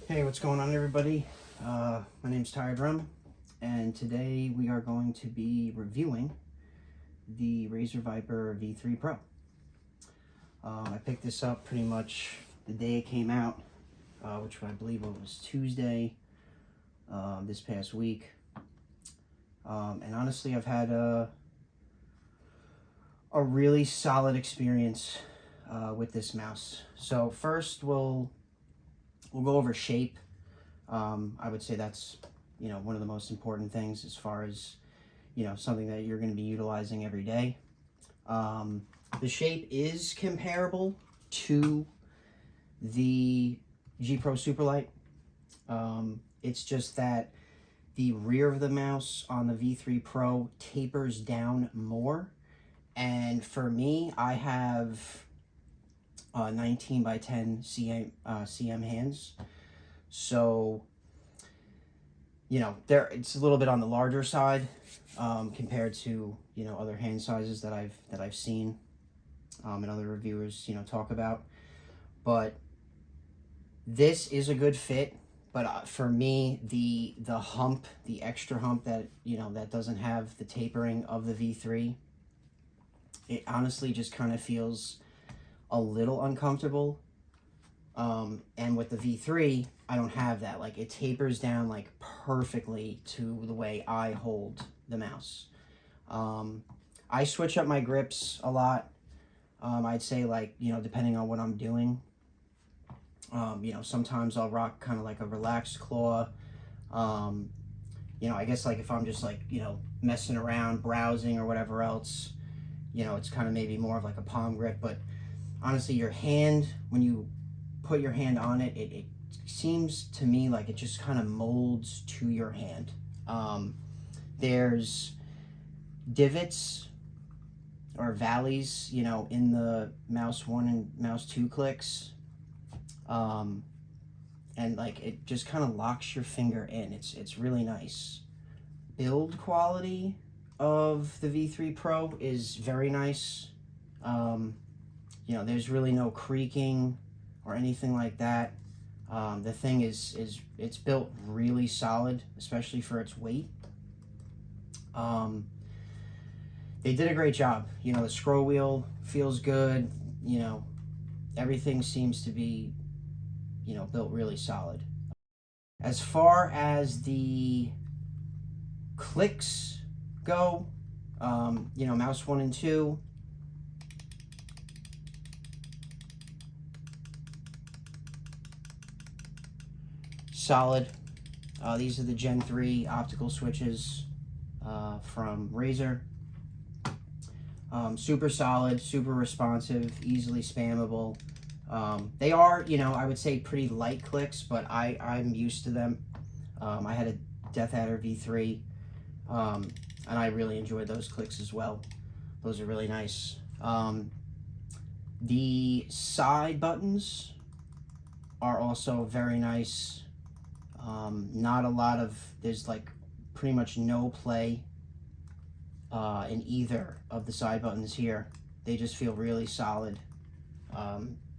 Hey, what's going on, everybody? My name's Tired Rum, and today we are going to be reviewing the Razer Viper V3 Pro. I picked this up pretty much the day it came out, which I believe was Tuesday this past week. And honestly, I've had a really solid experience with this mouse. So first, we'll go over shape. I would say that's, one of the most important things as far as, something that you're going to be utilizing every day. The shape is comparable to the G Pro Superlight. It's just that the rear of the mouse on the V3 Pro tapers down more. And for me, I have 19 by 10 cm hands. So, it's a little bit on the larger side compared to, other hand sizes that I've seen and other reviewers, talk about. But this is a good fit. But for me, the hump, the extra hump that, that doesn't have the tapering of the V3, it honestly just kind of feels a little uncomfortable. And with the V3, I don't have that. Like, it tapers down like perfectly to the way I hold the mouse. I switch up my grips a lot. I'd say, like, depending on what I'm doing. Sometimes I'll rock kind of like a relaxed claw. I guess, like, if I'm just, like, messing around, browsing or whatever else, it's kind of maybe more of like a palm grip. But honestly, your hand, when you put your hand on it, it seems to me like it just kind of molds to your hand. There's divots or valleys, in the mouse 1 and mouse 2 clicks. And like, it just kind of locks your finger in. It's really nice. Build quality of the V3 Pro is very nice. There's really no creaking or anything like that. The thing is it's built really solid, especially for its weight. They did a great job. The scroll wheel feels good. Everything seems to be, built really solid. As far as the clicks go, mouse 1 and 2, solid. These are the Gen 3 optical switches from Razer. Super solid, super responsive, easily spammable. They are, I would say pretty light clicks, but I'm used to them. I had a Death Adder V3, and I really enjoyed those clicks as well. Those are really nice. The side buttons are also very nice. Not a lot of, there's like pretty much no play in either of the side buttons here. They just feel really solid.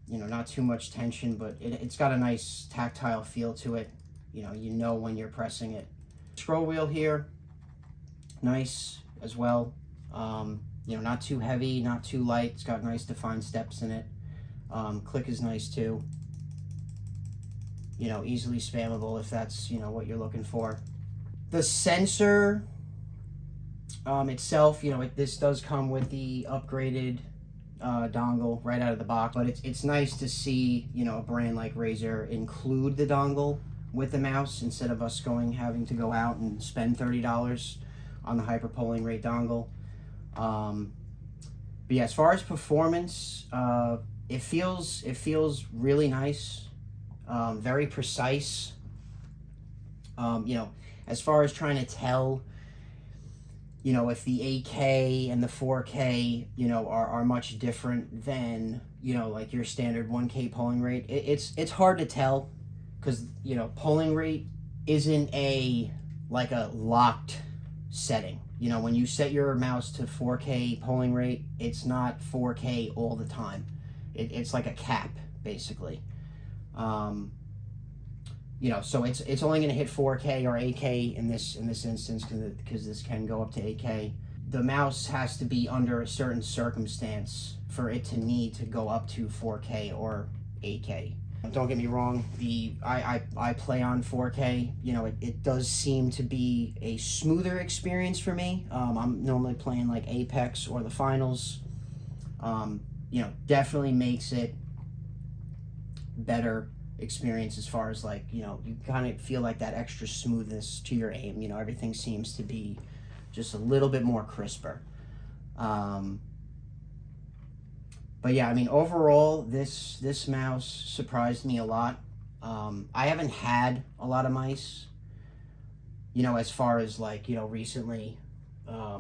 Not too much tension, but it's got a nice tactile feel to it. You know when you're pressing it. Scroll wheel here, nice as well. Not too heavy, not too light. It's got nice defined steps in it. Click is nice too. Easily spammable if that's, what you're looking for. The sensor itself, this does come with the upgraded dongle right out of the box, but it's nice to see, a brand like Razer include the dongle with the mouse instead of us having to go out and spend $30 on the hyperpolling rate dongle. But yeah, as far as performance, it feels really nice. Very precise. As far as trying to tell, if the 8K and the 4K, are much different than, like your standard 1K polling rate, it's hard to tell because, polling rate isn't a locked setting. When you set your mouse to 4K polling rate, it's not 4K all the time. It's like a cap, basically. you know, so it's only going to hit 4K or 8K in this instance, because this can go up to 8K. The mouse has to be under a certain circumstance for it to need to go up to 4K or 8K. Don't get me wrong, I play on 4K. You know, it does seem to be a smoother experience for me. I'm normally playing like Apex or the finals. You know, definitely makes it better experience as far as, like, you know, you kind of feel like that extra smoothness to your aim. You know, everything seems to be just a little bit more crisper. But yeah, I mean, overall, this mouse surprised me a lot. I haven't had a lot of mice, you know, as far as, like, you know, recently,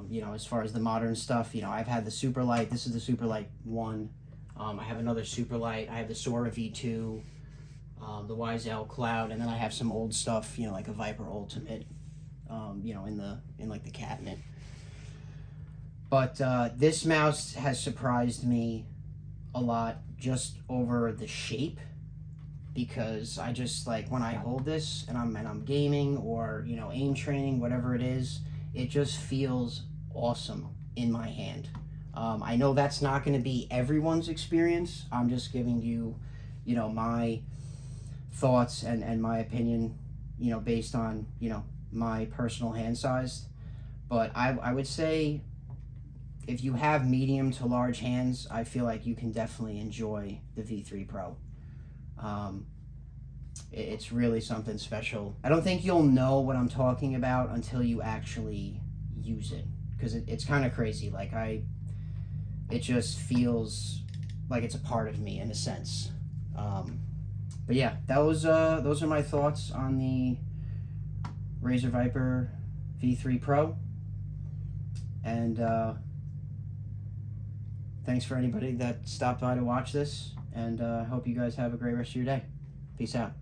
you know, as far as the modern stuff. You know, I've had the Superlight. This is the Superlight 1. I have another Superlight. I have the Sora V2, the YZL Cloud, and then I have some old stuff, you know, like a Viper Ultimate, you know, in like the cabinet. But this mouse has surprised me a lot just over the shape, because I just, like, when I hold this and I'm gaming, or, you know, aim training, whatever it is, it just feels awesome in my hand. I know that's not going to be everyone's experience. I'm just giving you, you know, my thoughts and my opinion, you know, based on, you know, my personal hand size. But I would say, if you have medium to large hands, I feel like you can definitely enjoy the V3 Pro. It's really something special. I don't think you'll know what I'm talking about until you actually use it, because it's kind of crazy. Like, it just feels like it's a part of me in a sense. But yeah, those are my thoughts on the Razer Viper V3 Pro. And thanks for anybody that stopped by to watch this, and I hope you guys have a great rest of your day. Peace out.